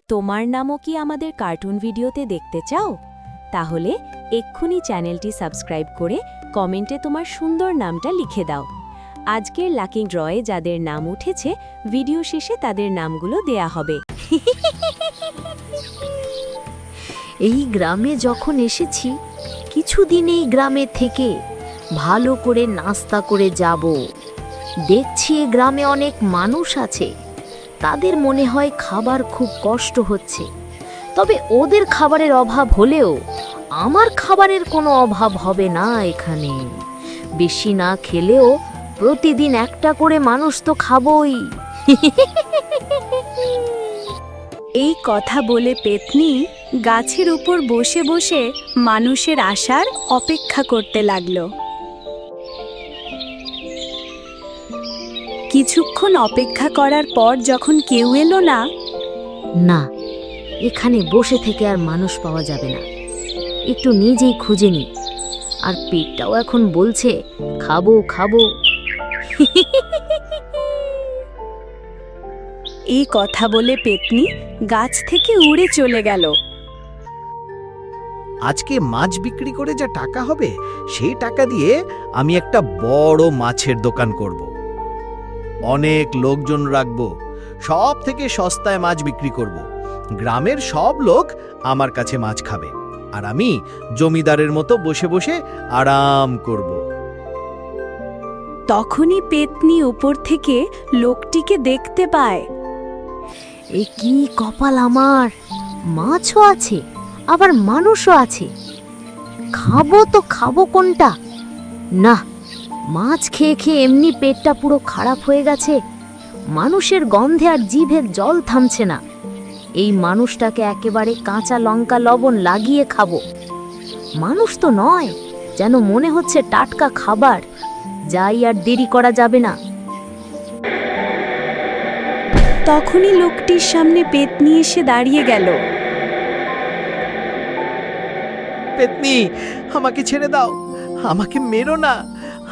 তোমার নামও কি আমাদের কার্টুন ভিডিওতে দেখতে চাও? তাহলে এক্ষুনি চ্যানেলটি সাবস্ক্রাইব করে কমেন্টে তোমার সুন্দর নামটা লিখে দাও। আজকের লাকি ড্রয়ে যাদের নাম উঠেছে ভিডিও শেষে তাদের নামগুলো দেয়া হবে। এই গ্রামে যখন এসেছি কিছুদিন এই গ্রামে থেকে ভালো করে নাস্তা করে যাব। দেখছি এই গ্রামে অনেক মানুষ আছে, তাদের মনে হয় খাবার খুব কষ্ট হচ্ছে। তবে ওদের খাবারের অভাব হলেও আমার খাবারের কোনো অভাব হবে না। এখানে বেশি না খেলেও প্রতিদিন একটা করে মানুষ তো খাবই। এই কথা বলে পেতনি গাছের উপর বসে বসে মানুষের আসার অপেক্ষা করতে লাগল। কিছুক্ষণ অপেক্ষা করার পর যখন কেউ এলো না, না, এখানে বসে থেকে আর মানুষ পাওয়া যাবে না, একটু নিজেই খুঁজে নি। আর পেটটাও এখন বলছে খাবো খাবো। এই কথা বলে পেতনি গাছ থেকে উড়ে চলে গেল। আজকে মাছ বিক্রি করে যা টাকা হবে সেই টাকা দিয়ে আমি একটা বড় মাছের দোকান করব। অনেক লোকজন রাখবো, সব থেকে সস্তায় মাছ বিক্রি করব। গ্রামের সব লোক আমার কাছে মাছ খাবে আর আমি জমিদারের মতো বসে বসে আরাম করব। তখনই পেতনি উপর থেকে লোকটিকে দেখতে পায়। এ কি কপাল আমার, মাছও আছে আবার মানুষও আছে। খাবো তো খাবো কোনটা? না, মাছ খেয়ে খেয়ে এমনি পেটটা পুরো খারাপ হয়ে গেছে। মানুষের গন্ধে আর জিভের জল থামছে না। এই মানুষটাকে একেবারে কাঁচা লঙ্কা লবণ লাগিয়ে খাবো। মানুষ তো নয়, যেন মনে হচ্ছে টাটকা খাবার। যাই, আর দেরি করা যাবে না। তখনই লোকটির সামনে পেতনি এসে দাঁড়িয়ে গেল। পেতনি, আমাকে ছেড়ে দাও, আমাকে মেরো না।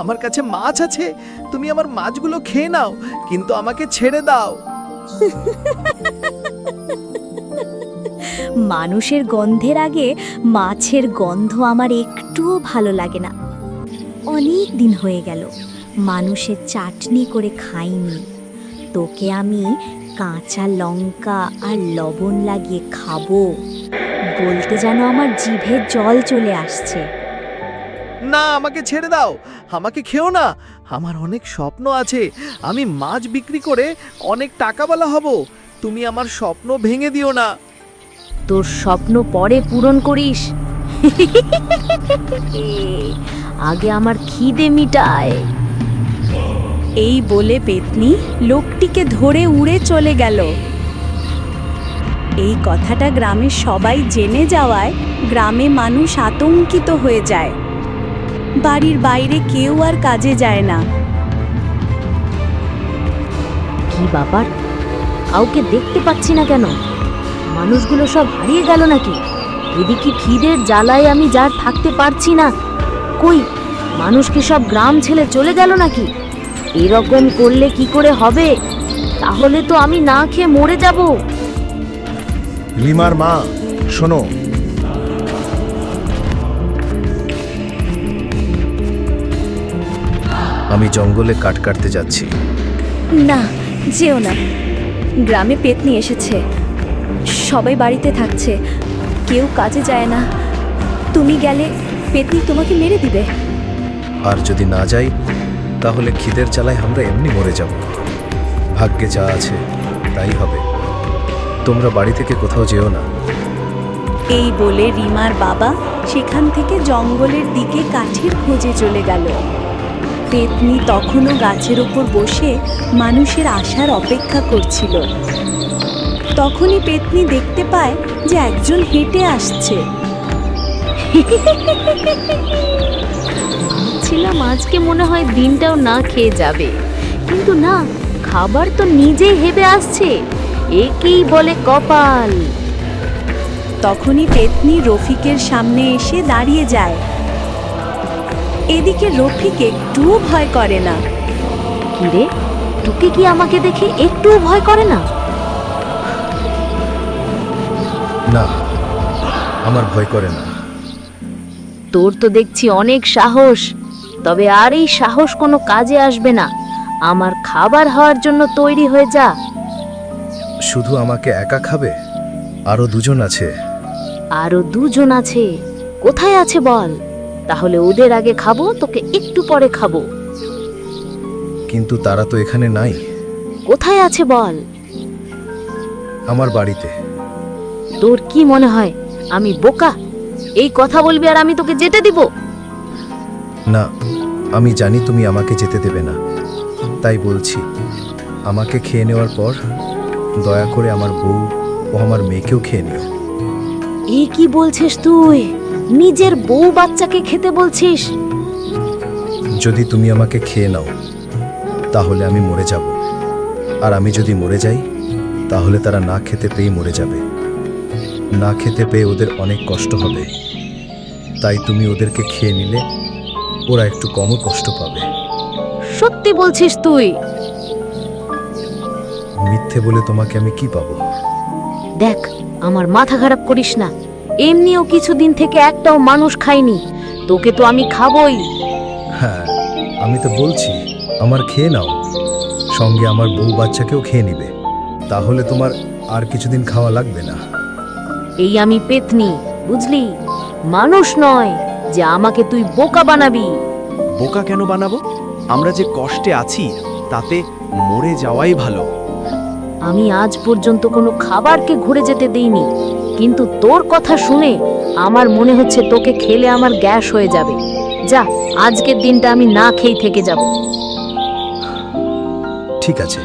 আমার কাছে মাছ আছে, তুমি আমার মাছগুলো খেয়ে নাও, কিন্তু আমাকে ছেড়ে দাও। মানুষের গন্ধের আগে মাছের গন্ধ আমার একটুও ভালো লাগে না। অনেক দিন হয়ে গেল মানুষের চাটনি করে খাইনি। তোকে আমি কাঁচা লঙ্কা আর লবণ লাগিয়ে খাবো বলতে যেন আমার জিভে জল চলে আসছে। না, আমাকে ছেড়ে দাও, আমাকে খেও না। আমার অনেক স্বপ্ন আছে, আমি মাছ বিক্রি করে অনেক টাকাওয়ালা হব। তুমি আমার স্বপ্ন ভেঙে দিও না। তোর স্বপ্ন পরে পূরণ করিস। আগে আমার খিদে মিটায়। এই বলে পেতনি লোকটিকে ধরে উড়ে চলে গেল। এই কথাটা গ্রামের সবাই জেনে যাওয়ায় গ্রামে মানুষ আতঙ্কিত হয়ে যায়। বাড়ির বাইরে কেউ আর কাজে যায় না। কি ব্যাপার, কাউকে দেখতে পাচ্ছি না কেন? মানুষগুলো সব হারিয়ে গেল নাকি? এদিকে খিদের জ্বালায় আমি যার থাকতে পারছি না। কই, মানুষ কি সব গ্রাম ছেড়ে চলে গেল নাকি? এরকম করলে কি করে হবে? তাহলে তো আমি না খেয়ে মরে যাব। রিমার মা, শোনো, আমি জঙ্গলে কাঠ কাটতে যাচ্ছি। না, যেও না। গ্রামে পেতনি এসেছে, সবাই বাড়িতে থাকছে, কেউ কাজে যায় না। তুমি গেলে পেতনি তোমাকে মেরে দিবে। আর যদি না যাই তাহলে খিদের জ্বালায় আমরা এমনি মরে যাব। ভাগ্যে যা আছে তাই হবে। তোমরা বাড়ি থেকে কোথাও যেও না। এই বলে রিমার বাবা সেখান থেকে জঙ্গলের দিকে কাঠের খোঁজে চলে গেল। পেতনি তখনও গাছের ওপর বসে মানুষের আসার অপেক্ষা করছিল। তখনই পেতনি দেখতে পায় যে একজন হেঁটে আসছে। ভাবছিলাম আজকে মনে হয় দিনটাও না খেয়ে যাবে, কিন্তু না, খাবার তো নিজেই হেবে আসছে। একেই বলে কপাল। তখনই পেতনি রফিকের সামনে এসে দাঁড়িয়ে যায়। এদিকে রফিক একটুও ভয় করে না। কিরে, তোকে কি আমাকে দেখে একটুও ভয় করে না? না, আমার ভয় করে না। তোর তো দেখছি অনেক সাহস, তবে আর এই সাহস কোনো কাজে আসবে না। আমার খাবার হওয়ার জন্য তৈরি হয়ে যা। শুধু আমাকে একা খাবে? আরো দুজন আছে। আরো দুজন আছে? কোথায় আছে বল, তাহলে ওদের আগে খাবো, তোকে একটু পরে খাবো। কিন্তু তারা তো এখানে নাই। কোথায় আছে বল? আমার বাড়িতে। তোর কি মনে হয় আমি বোকা? এই কথা বলবি আর আমি তোকে যেতে দিব? না, আমি জানি তুমি আমাকে যেতে দেবে না, তাই বলছি আমাকে খেয়ে নেওয়ার পর দয়া করে আমার বউ ও আমার মেয়েকেও খেয়ে নিও। এ কি বলছিস তুই? নিজের বউ বাচ্চাকে খেতে বলছিস? যদি তুমি আমাকে খেয়ে নাও তাহলে আমি মরে যাব, আর আমি যদি মরে যাই তাহলে তারা না খেতে পেয়ে মরে যাবে। না খেতে পেয়ে ওদের অনেক কষ্ট হবে, তাই তুমি ওদেরকে খেয়ে নিলে ওরা একটু কমও কষ্ট পাবে। সত্যি বলছিস তুই? মিথ্যে বলে তোমাকে আমি কি পাবো? দেখ, আমার মাথা খারাপ করিস না। এমনিও কিছুদিন থেকে একটাও মানুষ খাইনি, তোকে তো আমি খাবই। হ্যাঁ, আমি তো বলছি আমার খেয়ে নাও, সঙ্গে আমার বউ বাচ্চাকেও খেয়ে নিবে, তাহলে তোমার আর কিছুদিন খাওয়া লাগবে না। এই আমি পেতনি, বুঝলি? মানুষ নয় যে আমাকে তুই বোকা বানাবি। বোকা কেন বানাবো? আমরা যে কষ্টে আছি তাতে মরে যাওয়াই ভালো। আমি আজ পর্যন্ত কোনো খাবারকে ঘুরে যেতে দেইনি, কিন্তু তোর কথা শুনে আমার মনে হচ্ছে তোকে খেলে আমার গ্যাস হয়ে যাবে। যা, আজকের দিনটা আমি না খেয়ে থেকে যাব। ঠিক আছে,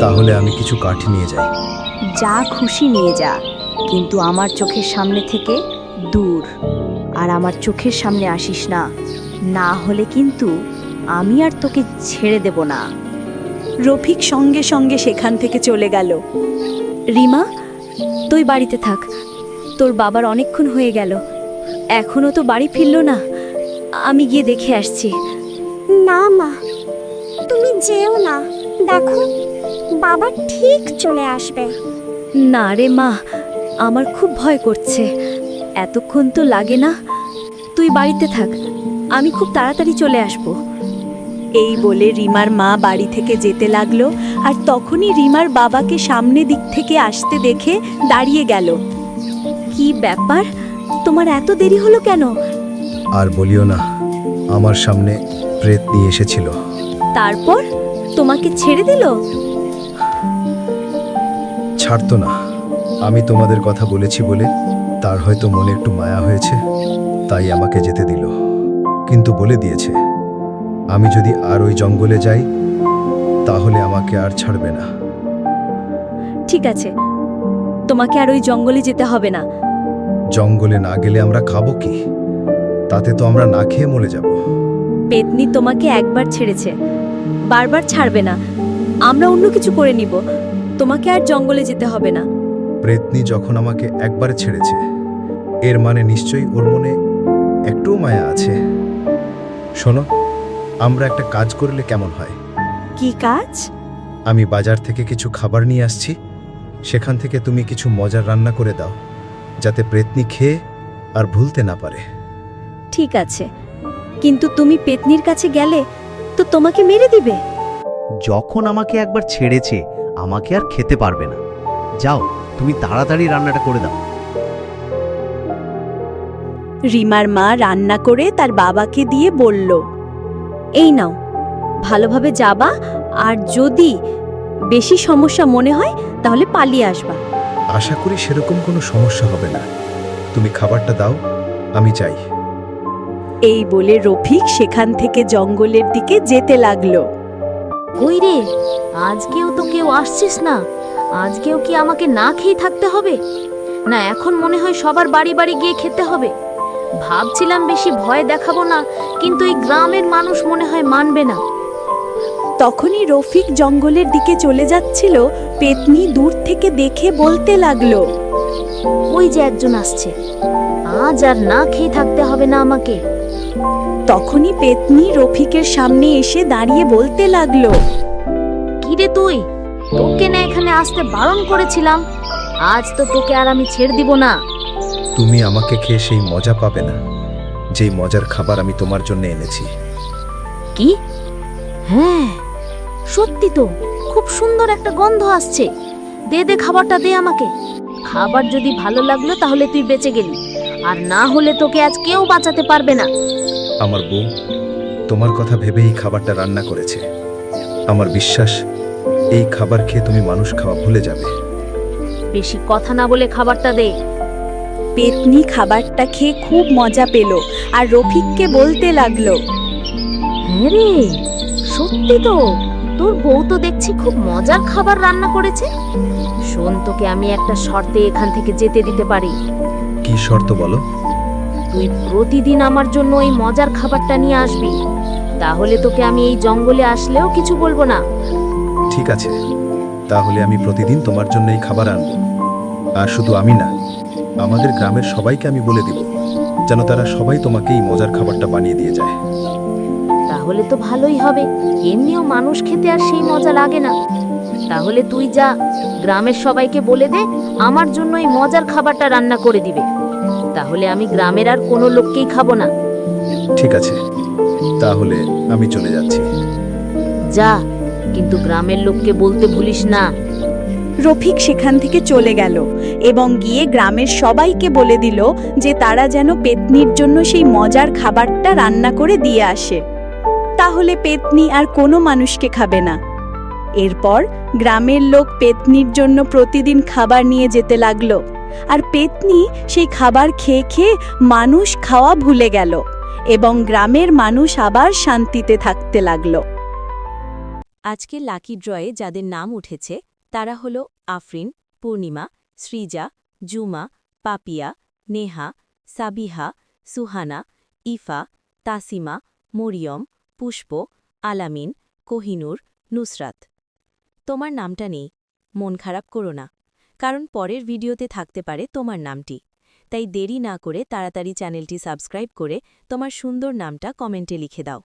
তাহলে আমি কিছু কাঠি নিয়ে যাই। যা খুশি নিয়ে যা, কিন্তু আমার চোখের সামনে থেকে দূর। আর আমার চোখের সামনে আসিস না, না হলে কিন্তু আমি আর তোকে ছেড়ে দেব না। রফিক সঙ্গে সঙ্গে সেখান থেকে চলে গেল। রিমা, তুই বাড়িতে থাক, তোর বাবার অনেকক্ষণ হয়ে গেল, এখনো তো বাড়ি ফিরল না। আমি গিয়ে দেখে আসছি। না মা, তুমি যেও না, দেখো বাবা ঠিক চলে আসবে। না রে মা, আমার খুব ভয় করছে, এতক্ষণ তো লাগে না। তুই বাড়িতে থাক, আমি খুব তাড়াতাড়ি চলে আসব। এই বলে রিমার মা বাড়ি থেকে যেতে লাগলো, আর তখনই রিমার বাবাকে সামনে দিক থেকে আসতে দেখে দাঁড়িয়ে গেল। কি ব্যাপার, তোমার এত দেরি হলো কেন? আর বলিও না, আমার সামনে প্রেত নিয়ে এসেছিল। তারপর তোমাকে ছেড়ে দিল? ছাড়তো না। আমি তোমাদের কথা বলেছি বলে তার হয়তো মনে একটু মায়া হয়েছে, তাই আমাকে যেতে দিল। কিন্তু বলে দিয়েছে আমি যদি আর ওই জঙ্গলে যাই তাহলে আমাকে আর ছাড়বে না। ঠিক আছে, তোমাকে আর ওই জঙ্গলে যেতে হবে না। জঙ্গলে না গেলে আমরা খাবো কি? তাতে তো আমরা না খেয়ে মরে যাব। পেতনি তোমাকে একবার ছেড়েছে, বারবার ছাড়বে না। আমরা অন্য কিছু করে নিব, তোমাকে আর জঙ্গলে যেতে হবে না। প্রেতনি যখন আমাকে একবার ছেড়েছে, এর মানে নিশ্চয়ই ওর মনে একটুও মায়া আছে। শোনো, আমরা একটা কাজ করলে কেমন হয়? কি কাজ? আমি বাজার থেকে কিছু খাবার নিয়ে আসছি, সেখান থেকে তুমি কিছু মজার রান্না করে দাও, যাতে প্রেতনি খেয়ে আর ভুলতে না পারে। ঠিক আছে, কিন্তু তুমি পেতনির কাছে গেলে তো তোমাকে মেরে দিবে। যখন আমাকে একবার ছেড়েছে আমাকে আর খেতে পারবে না। যাও, তুমি তাড়াতাড়ি রান্নাটা করে দাও। রিমার মা রান্না করে তার বাবাকে দিয়ে বলল, এই নাও, ভালোভাবে যাবা, আর যদি বেশি সমস্যা মনে হয় তাহলে পালিয়ে আসবা। আশা করি সেরকম কোনো সমস্যা হবে না। তুমি খাবারটা দাও, আমি যাই। এই বলে রফিক সেখান থেকে জঙ্গলের দিকে যেতে লাগলো। কই রে, আজকেও তো কেউ আসছিস না? আজকেও কি আমাকে না খেয়ে থাকতে হবে? না, এখন মনে হয় সবার বাড়ি বাড়ি গিয়ে খেতে হবে। ভাবছিলাম বেশি ভয় দেখাবো না, কিন্তু এই গ্রামের মানুষ মনে হয় মানবে না। তখনই রফিক জঙ্গলের দিকে চলে যাচ্ছিল, পেতনি দূর থেকে দেখে বলতে লাগলো, ওই যে একজন আসছে, আজ আর না খেয়ে থাকতে হবে না আমাকে। তখনই পেতনি রফিকের সামনে এসে দাঁড়িয়ে বলতে লাগলো, কি রে তুই? তোকে না এখানে আসতে বারণ করেছিলাম, আজ তো তোকে আর আমি ছেড়ে দিব না। তুমি আমাকে খেয়ে সেই মজা পাবে না, যেই মজার খাবার আমি তোমার জন্য এনেছি। কি? হ্যাঁ, সত্যি তো, খুব সুন্দর একটা গন্ধ আসছে। দে দে খাবারটা, দে আমাকে। খাবার যদি ভালো লাগলো তাহলে তুই বেঁচে গেলি, আর না হলে তোকে আজ কেউ বাঁচাতে পারবে না। আমার বউ তোমার কথা ভেবেই খাবারটা রান্না করেছে। আমার বিশ্বাস এই খাবার খেয়ে তুমি মানুষ খাওয়া ভুলে যাবে। বেশি কথা না বলে খাবারটা দে। পেতনি খাবারটা খেয়ে খুব মজা পেল আর রফিককে বলতে লাগলো, হ্যাঁ রে, সত্যি তো, তোর বউ তো দেখছি খুব মজার খাবার রান্না করেছে। শোন, তোকে আমি একটা শর্তে এখান থেকে যেতে দিতে পারি। কি শর্ত বলো? তুই প্রতিদিন আমার জন্য এই মজার খাবারটা নিয়ে আসবি, তাহলে তোকে আমি এই জঙ্গলে আসলেও কিছু বলবো না। ঠিক আছে, তাহলে আমি প্রতিদিন তোমার জন্য এই খাবার আনব। আর শুধু আমি না, আমাদের গ্রামের সবাইকে আমি বলে দিব, যেন তারা সবাই তোমাকে এই মজার খাবারটা বানিয়ে দিয়ে যায়। তাহলে তো ভালোই হবে, এমনিও মানুষ খেতে আর সেই মজা লাগে না। তাহলে তুই যা, গ্রামের সবাইকে বলে দে আমার জন্য এই মজার খাবারটা রান্না করে দিবে, তাহলে আমি গ্রামের আর কোনো লোককেই খাবো না। ঠিক আছে, তাহলে আমি চলে যাচ্ছি। যা, কিন্তু গ্রামের লোককে বলতে ভুলিস না। রফিক সেখান থেকে চলে গেল এবং গিয়ে গ্রামের সবাইকে বলে দিল যে তারা যেন পেতনির জন্য সেই মজার খাবারটা রান্না করে দিয়ে আসে, তাহলে পেতনি আর কোনো মানুষকে খাবে না। এরপর গ্রামের লোক পেতনির জন্য প্রতিদিন খাবার নিয়ে যেতে লাগলো, আর পেতনি সেই খাবার খেয়ে খেয়ে মানুষ খাওয়া ভুলে গেল এবং গ্রামের মানুষ আবার শান্তিতে থাকতে লাগলো। আজকে লাকি ড্রয়ে যাদের নাম উঠেছে তারা হলো আফরিন, পূর্ণিমা, সৃজা, জুমা, পাপিয়া, নেহা, সাবিহা, সুহানা, ইফা, তাসিমা, মরিয়ম, পুষ্প, আলামিন, কোহিনুর, নুসরাত। তোমার নামটা নেই, মন খারাপ করো না, কারণ পরের ভিডিওতে থাকতে পারে তোমার নামটি। তাই দেরি না করে তাড়াতাড়ি চ্যানেলটি সাবস্ক্রাইব করে তোমার সুন্দর নামটা কমেন্টে লিখে দাও।